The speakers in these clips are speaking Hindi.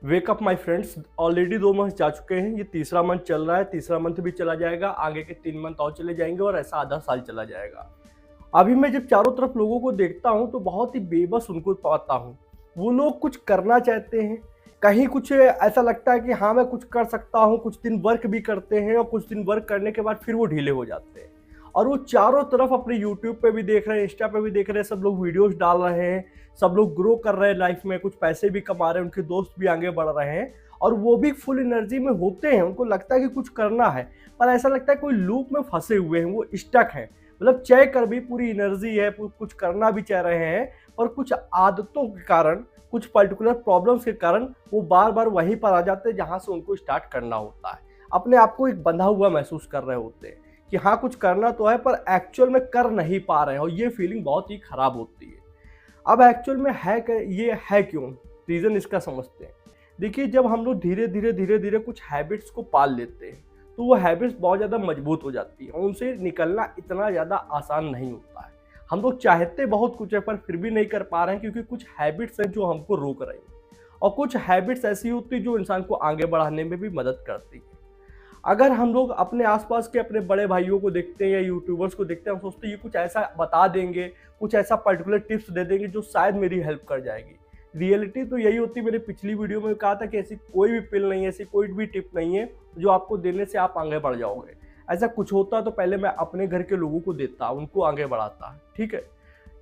Wake up my friends, already 2 month जा चुके हैं। ये तीसरा मंथ चल रहा है, तीसरा मंथ भी चला जाएगा, आगे के 3 मंथ और चले जाएंगे और ऐसा आधा साल चला जाएगा। अभी मैं जब चारों तरफ लोगों को देखता हूँ तो बहुत ही बेबस उनको पाता हूँ। वो लोग कुछ करना चाहते हैं, कहीं कुछ ऐसा लगता है कि हाँ मैं कुछ कर सकता हूँ, कुछ दिन वर्क भी करते हैं और कुछ दिन वर्क करने के बाद फिर वो ढीले हो जाते हैं। और वो चारों तरफ अपने यूट्यूब पे भी देख रहे हैं, इंस्टा पे भी देख रहे हैं, सब लोग वीडियोस डाल रहे हैं, सब लोग ग्रो कर रहे हैं लाइफ में, कुछ पैसे भी कमा रहे हैं, उनके दोस्त भी आगे बढ़ रहे हैं और वो भी फुल एनर्जी में होते हैं। उनको लगता है कि कुछ करना है, पर ऐसा लगता है कोई लूप में फंसे हुए हैं, वो स्टक हैं। मतलब चाह कर भी पूरी एनर्जी है, कुछ करना भी चाह रहे हैं, और कुछ आदतों के कारण, कुछ पर्टिकुलर प्रॉब्लम्स के कारण वो बार बार वहीं पर आ जाते हैं जहां से उनको स्टार्ट करना होता है। अपने आप को एक बंधा हुआ महसूस कर रहे होते हैं कि हाँ कुछ करना तो है पर एक्चुअल में कर नहीं पा रहे हैं, और ये फीलिंग बहुत ही खराब होती है। अब एक्चुअल में है ये है क्यों, रीज़न इसका समझते हैं। देखिए, जब हम लोग धीरे धीरे धीरे धीरे कुछ हैबिट्स को पाल लेते हैं तो वो हैबिट्स बहुत ज़्यादा मजबूत हो जाती है और उनसे निकलना इतना ज़्यादा आसान नहीं होता है। हम लोग चाहते बहुत कुछ है पर फिर भी नहीं कर पा रहे हैं, क्योंकि कुछ हैबिट्स हैं जो हमको रोक रही हैं, और कुछ हैबिट्स ऐसी होती है जो इंसान को आगे बढ़ाने में भी मदद करती है। अगर हम लोग अपने आसपास के अपने बड़े भाइयों को देखते हैं या यूट्यूबर्स को देखते हैं, हम सोचते हैं ये कुछ ऐसा बता देंगे, कुछ ऐसा पर्टिकुलर टिप्स दे देंगे जो शायद मेरी हेल्प कर जाएगी। रियलिटी तो यही होती है, मैंने पिछली वीडियो में कहा था कि ऐसी कोई भी पिल नहीं है, ऐसी कोई भी टिप नहीं है जो आपको देने से आप आगे बढ़ जाओगे। ऐसा कुछ होता तो पहले मैं अपने घर के लोगों को देता, उनको आगे बढ़ाता। ठीक है,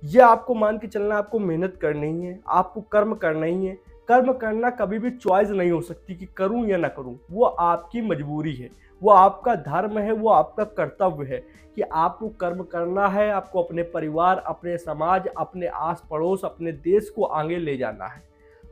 ये आपको मान के चलना, आपको मेहनत करनी ही है, आपको कर्म करना ही है। कर्म करना कभी भी चॉइस नहीं हो सकती कि करूं या ना करूं, वो आपकी मजबूरी है, वो आपका धर्म है, वो आपका कर्तव्य है कि आपको कर्म करना है। आपको अपने परिवार, अपने समाज, अपने आस पड़ोस, अपने देश को आगे ले जाना है।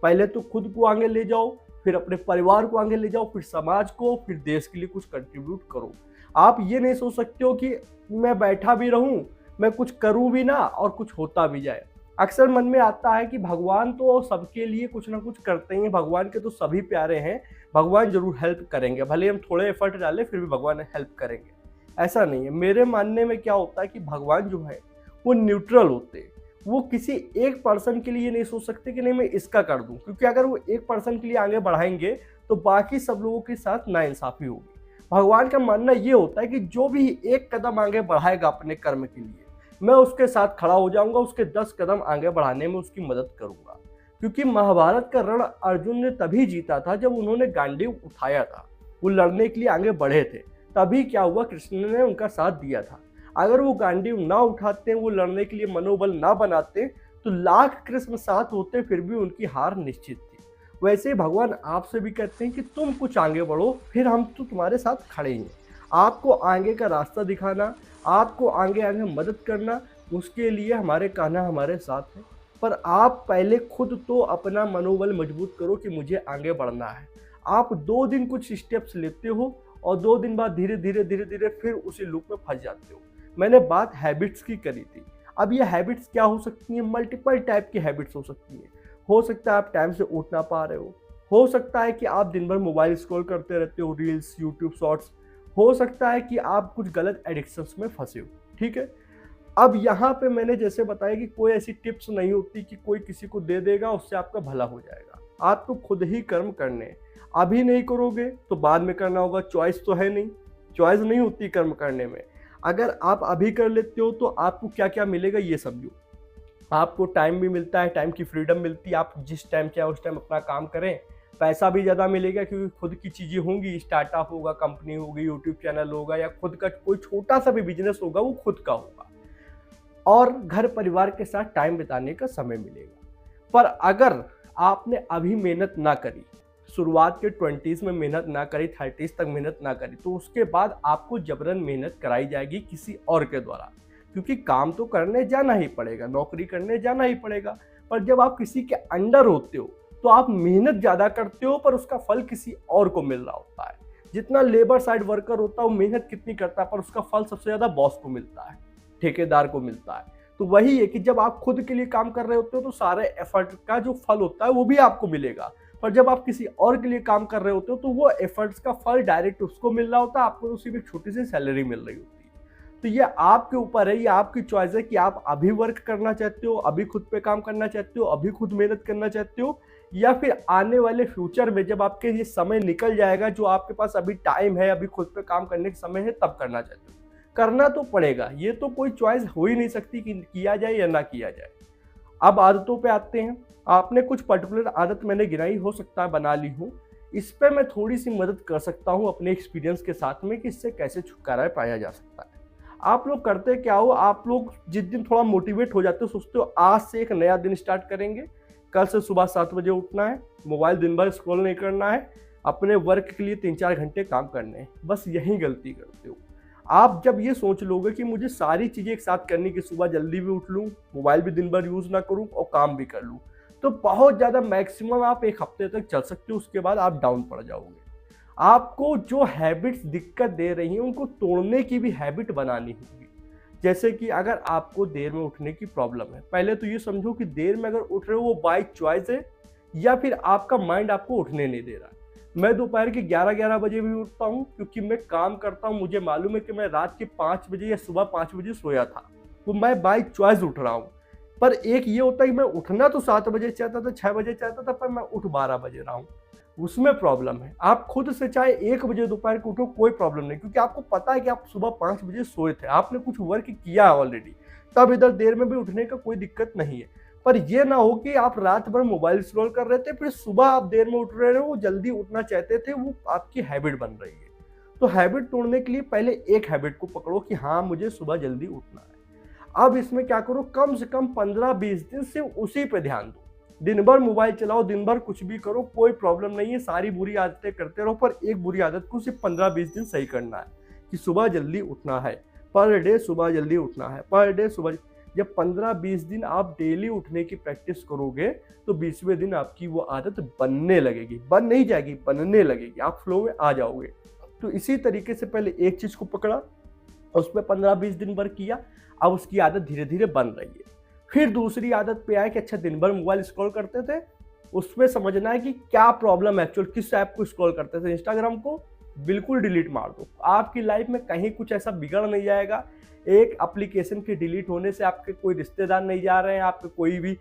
पहले तो खुद को आगे ले जाओ, फिर अपने परिवार को आगे ले जाओ, फिर समाज को, फिर देश के लिए कुछ कंट्रीब्यूट करो। आप ये नहीं सोच सकते हो कि मैं बैठा भी रहूं, मैं कुछ करूं भी ना और कुछ होता भी जाए। अक्सर मन में आता है कि भगवान तो सबके लिए कुछ ना कुछ करते ही हैं, भगवान के तो सभी प्यारे हैं, भगवान जरूर हेल्प करेंगे, भले हम थोड़े एफर्ट डालें फिर भी भगवान हेल्प करेंगे। ऐसा नहीं है। मेरे मानने में क्या होता है कि भगवान जो है वो न्यूट्रल होते हैं। वो किसी एक पर्सन के लिए नहीं सोच सकते कि नहीं मैं इसका कर दूं, क्योंकि अगर वो एक पर्सन के लिए आगे बढ़ाएंगे तो बाकी सब लोगों के साथ नाइंसाफी होगी। भगवान का मानना ये होता है कि जो भी एक कदम आगे बढ़ाएगा अपने कर्म के लिए, मैं उसके साथ खड़ा हो जाऊंगा, उसके 10 कदम आगे बढ़ाने में उसकी मदद करूंगा। क्योंकि महाभारत का रण अर्जुन ने तभी जीता था जब उन्होंने गांडीव उठाया था, वो लड़ने के लिए आगे बढ़े थे। तभी क्या हुआ, कृष्ण ने उनका साथ दिया था। अगर वो गांडीव ना उठाते, वो लड़ने के लिए मनोबल ना बनाते, तो लाख कृष्ण साथ होते फिर भी उनकी हार निश्चित थी। वैसे भगवान आपसे भी कहते हैं कि तुम कुछ आगे बढ़ो, फिर हम तो तुम्हारे साथ खड़े हैं। आपको आगे का रास्ता दिखाना, आपको आगे आगे मदद करना, उसके लिए हमारे कान्हा हमारे साथ है। पर आप पहले खुद तो अपना मनोबल मजबूत करो कि मुझे आगे बढ़ना है। आप 2 दिन कुछ स्टेप्स लेते हो और 2 दिन बाद धीरे धीरे धीरे धीरे फिर उसी लूप में फंस जाते हो। मैंने बात हैबिट्स की करी थी। अब ये हैबिट्स क्या हो सकती हैं, मल्टीपल टाइप की हैबिट्स हो सकती हैं। हो सकता है आप टाइम से उठ ना पा रहे हो सकता है कि आप दिन भर मोबाइल स्क्रॉल करते रहते हो, रील्स, यूट्यूब शॉर्ट्स। हो सकता है कि आप कुछ गलत एडिक्शंस में फंसे हो। ठीक है, अब यहाँ पे मैंने जैसे बताया कि कोई ऐसी टिप्स नहीं होती कि कोई किसी को दे देगा उससे आपका भला हो जाएगा। आपको खुद ही कर्म करने हैं। अभी नहीं करोगे तो बाद में करना होगा, चॉइस तो है नहीं, चॉइस नहीं होती कर्म करने में। अगर आप अभी कर लेते हो तो आपको क्या क्या मिलेगा ये समझो। आपको टाइम भी मिलता है, टाइम की फ्रीडम मिलती है, आप जिस टाइम चाहे उस टाइम अपना काम करें। पैसा भी ज़्यादा मिलेगा क्योंकि खुद की चीज़ें होंगी, स्टार्टअप होगा, कंपनी होगी, यूट्यूब चैनल होगा, या खुद का कोई छोटा सा भी बिजनेस होगा, वो खुद का होगा। और घर परिवार के साथ टाइम बिताने का समय मिलेगा। पर अगर आपने अभी मेहनत ना करी, शुरुआत के 20s में मेहनत ना करी, 30s तक मेहनत ना करी, तो उसके बाद आपको जबरन मेहनत कराई जाएगी किसी और के द्वारा। क्योंकि काम तो करने जाना ही पड़ेगा, नौकरी करने जाना ही पड़ेगा। पर जब आप किसी के अंडर होते हो तो आप मेहनत ज़्यादा करते हो पर उसका फल किसी और को मिल रहा होता है। जितना लेबर साइड वर्कर होता है वो मेहनत कितनी करता है पर उसका फल सबसे ज़्यादा बॉस को मिलता है, ठेकेदार को मिलता है। तो वही है कि जब आप खुद के लिए काम कर रहे होते हो तो सारे एफर्ट का जो फल होता है वो भी आपको मिलेगा। पर जब आप किसी और के लिए काम कर रहे होते हो तो वो एफर्ट्स का फल डायरेक्ट उसको मिल रहा होता है, आपको तो सिर्फ एक छोटी सी सैलरी मिल रही होती है। तो ये आपके ऊपर है, ये आपकी चॉइस है कि आप अभी वर्क करना चाहते हो, अभी खुद पे काम करना चाहते हो, अभी खुद मेहनत करना चाहते हो, या फिर आने वाले फ्यूचर में जब आपके ये समय निकल जाएगा, जो आपके पास अभी टाइम है, अभी खुद पे काम करने का समय है, तब करना चाहते हो? करना तो पड़ेगा, ये तो कोई चॉइस हो ही नहीं सकती कि किया जाए या ना किया जाए। अब आदतों पे आते हैं। आपने कुछ पर्टिकुलर आदत मैंने गिनाई, हो सकता है बना ली हूँ, इस पे मैं थोड़ी सी मदद कर सकता हूँ अपने एक्सपीरियंस के साथ में कि इससे कैसे छुटकारा पाया जा सकता है। आप लोग करते क्या हो, आप लोग जिस दिन थोड़ा मोटिवेट हो जाते हो, सोचते हो आज से एक नया दिन स्टार्ट करेंगे, कल से सुबह 7 बजे उठना है, मोबाइल दिन भर स्क्रॉल नहीं करना है, अपने वर्क के लिए 3-4 घंटे काम करने हैं, बस यही गलती करते हो। आप जब ये सोच लोगे कि मुझे सारी चीज़ें एक साथ करनी, कि सुबह जल्दी भी उठ लूँ, मोबाइल भी दिन भर यूज़ ना करूँ और काम भी कर लूँ, तो बहुत ज़्यादा मैक्सिमम आप 1 हफ्ते तक चल सकते हो, उसके बाद आप डाउन पड़ जाओगे। आपको जो हैबिट्स दिक्कत दे रही हैं उनको तोड़ने की भी हैबिट बनानी होगी। जैसे कि अगर आपको देर में उठने की प्रॉब्लम है, पहले तो ये समझो कि देर में अगर उठ रहे हो वो बाय चॉइस है या फिर आपका माइंड आपको उठने नहीं दे रहा है। मैं दोपहर के 11-11 बजे भी उठता हूँ क्योंकि मैं काम करता हूँ, मुझे मालूम है कि मैं रात के 5 बजे या सुबह 5 बजे सोया था, तो मैं बाय चॉइस उठ रहा हूँ। पर एक ये होता है कि मैं उठना तो 7 बजे चाहता था, 6 बजे चाहता था, पर मैं उठ 12 बजे रहा हूँ, उसमें प्रॉब्लम है। आप खुद से चाहे 1 बजे दोपहर को उठो, कोई प्रॉब्लम नहीं, क्योंकि आपको पता है कि आप सुबह 5 बजे सोए थे, आपने कुछ वर्क किया है ऑलरेडी, तब इधर देर में भी उठने का कोई दिक्कत नहीं है। पर ये ना हो कि आप रात भर मोबाइल स्क्रॉल कर रहे थे, फिर सुबह आप देर में उठ रहे हो, जल्दी उठना चाहते थे, वो आपकी हैबिट बन रही है। तो हैबिट तोड़ने के लिए पहले एक हैबिट को पकड़ो कि हाँ, मुझे सुबह जल्दी उठना है। अब इसमें क्या करो, कम से कम 15-20 दिन से उसी पे ध्यान दो। दिन भर मोबाइल चलाओ, दिन भर कुछ भी करो, कोई प्रॉब्लम नहीं है, सारी बुरी आदतें करते रहो, पर एक बुरी आदत को सिर्फ 15-20 दिन सही करना है कि सुबह जल्दी उठना है, पर डे सुबह जल्दी उठना है, पर डे सुबह। जब 15-20 दिन आप डेली उठने की प्रैक्टिस करोगे तो 20वें दिन आपकी वो आदत बनने लगेगी, बन नहीं जाएगी, बनने लगेगी, आप फ्लो में आ जाओगे। तो इसी तरीके से पहले एक चीज को पकड़ा, उस पर 15-20 दिन वर्क किया, अब उसकी आदत धीरे धीरे बन रही है। फिर दूसरी आदत पे आए कि अच्छा दिन भर मोबाइल स्क्रॉल करते थे, उसमें समझना है कि क्या प्रॉब्लम है, एक्चुअल किस ऐप को स्क्रॉल करते थे। इंस्टाग्राम को बिल्कुल डिलीट मार दो, आपकी लाइफ में कहीं कुछ ऐसा बिगड़ नहीं जाएगा। एक एप्लीकेशन के डिलीट होने से आपके कोई रिश्तेदार नहीं जा रहे हैं, आपके कोई भी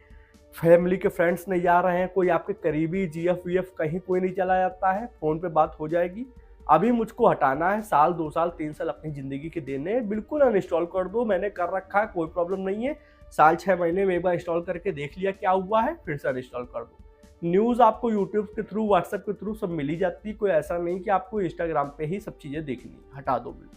फैमिली के फ्रेंड्स नहीं जा रहे हैं, कोई आपके करीबी जीएफ वीएफ कहीं कोई नहीं चला जाता है, फोन पे बात हो जाएगी। अभी मुझको हटाना है, साल 2 साल 3 साल अपनी ज़िंदगी के देने हैं, बिल्कुल अनइंस्टॉल कर दो, मैंने कर रखा है, कोई प्रॉब्लम नहीं है। साल 6 महीने में एक बार इंस्टॉल करके देख लिया क्या हुआ है, फिर से अनइंस्टॉल कर दो। न्यूज़ आपको यूट्यूब के थ्रू, व्हाट्सएप के थ्रू सब मिल ही जाती है, कोई ऐसा नहीं कि आपको इंस्टाग्राम पे ही सब चीज़ें देखनी है, हटा दो बिल्कुल।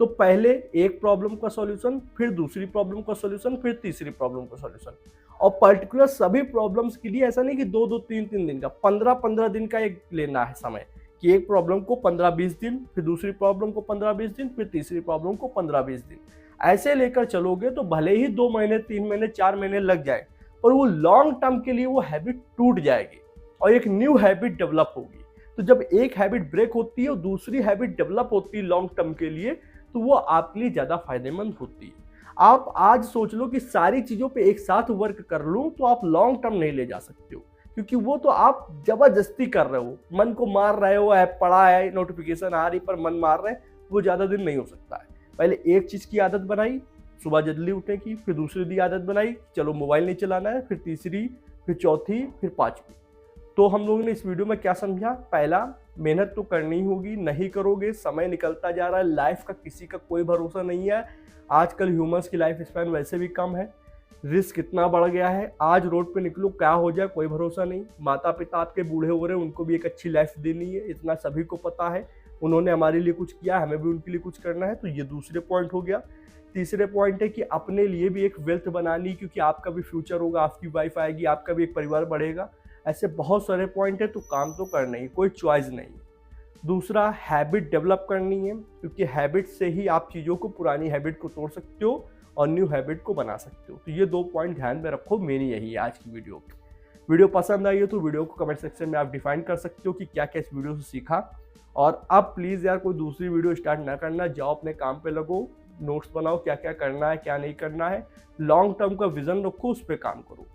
तो पहले एक प्रॉब्लम का सॉल्यूशन, फिर दूसरी प्रॉब्लम का सॉल्यूशन, फिर तीसरी प्रॉब्लम का सॉल्यूशन। और पर्टिकुलर सभी प्रॉब्लम्स के लिए ऐसा नहीं कि 2-2 3-3 दिन का, 15-15 दिन का एक लेना है समय, कि एक प्रॉब्लम को 15-20 दिन, फिर दूसरी प्रॉब्लम को 15-20 दिन, फिर तीसरी प्रॉब्लम को 15-20 दिन। ऐसे लेकर चलोगे तो भले ही 2 महीने, 3 महीने, 4 महीने लग जाए, पर वो लॉन्ग टर्म के लिए वो हैबिट टूट जाएगी और एक न्यू हैबिट डेवलप होगी। तो जब एक हैबिट ब्रेक होती है और दूसरी हैबिट डेवलप होती है लॉन्ग टर्म के लिए, तो वो आपके लिए ज़्यादा फायदेमंद होती है। आप आज सोच लो कि सारी चीज़ों पे एक साथ वर्क कर लूँ, तो आप लॉन्ग टर्म नहीं ले जा सकते हो, क्योंकि वो तो आप जबरदस्ती कर रहे हो, मन को मार रहे हो, ऐप पड़ा है, नोटिफिकेशन आ रही पर मन मार रहे हैं, वो ज़्यादा दिन नहीं हो सकता है। पहले एक चीज़ की आदत बनाई, सुबह जल्दी उठने की, फिर दूसरी दी आदत बनाई, चलो मोबाइल नहीं चलाना है, फिर तीसरी, फिर चौथी, फिर पाँचवीं। तो हम लोगों ने इस वीडियो में क्या समझा, पहला, मेहनत तो करनी होगी, नहीं करोगे समय निकलता जा रहा है, लाइफ का किसी का कोई भरोसा नहीं है। आजकल ह्यूमंस की लाइफ स्पैन वैसे भी कम है, रिस्क इतना बढ़ गया है, आज रोड पे निकलो क्या हो जाए कोई भरोसा नहीं। माता पिता आपके बूढ़े हो रहे हैं, उनको भी एक अच्छी लाइफ देनी है, इतना सभी को पता है, उन्होंने हमारे लिए कुछ किया, हमें भी उनके लिए कुछ करना है। तो ये दूसरे पॉइंट हो गया। तीसरे पॉइंट है कि अपने लिए भी एक वेल्थ बनानी, क्योंकि आपका भी फ्यूचर होगा, आपकी वाइफ आएगी, आपका भी एक परिवार बढ़ेगा। ऐसे बहुत सारे पॉइंट है, तो काम तो करना ही, कोई चॉइस नहीं। दूसरा, हैबिट डेवलप करनी है, क्योंकि हैबिट से ही आप चीज़ों को, पुरानी हैबिट को तोड़ सकते हो और न्यू हैबिट को बना सकते हो। तो ये 2 पॉइंट ध्यान में रखो, मेरी यही है आज की वीडियो। वीडियो पसंद आई हो तो वीडियो को कमेंट सेक्शन में आप डिफाइन कर सकते हो कि क्या क्या इस वीडियो से सीखा। और अब प्लीज़ यार कोई दूसरी वीडियो स्टार्ट ना करना, जाओ अपने काम पे लगो, नोट्स बनाओ क्या क्या करना है क्या नहीं करना है, लॉन्ग टर्म का विजन रखो, उस पर काम करो।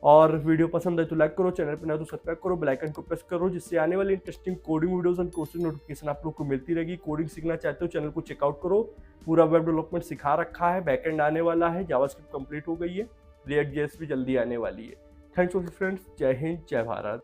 और वीडियो पसंद है तो लाइक करो, चैनल पर नया तो सब्सक्राइब करो, बेल आइकन को प्रेस करो, जिससे आने वाली interesting coding videos and courses notification आप लोग को मिलती रहेगी। कोडिंग सीखना चाहते हो चैनल को चेकआउट करो, पूरा वेब डेवलपमेंट सिखा रखा है, बैकएंड आने वाला है, जावास्क्रिप्ट कंप्लीट हो गई है, रिएक्ट जेएस भी जल्दी आने वाली है। थैंक्स फ्रेंड्स, जय हिंद, जय भारत।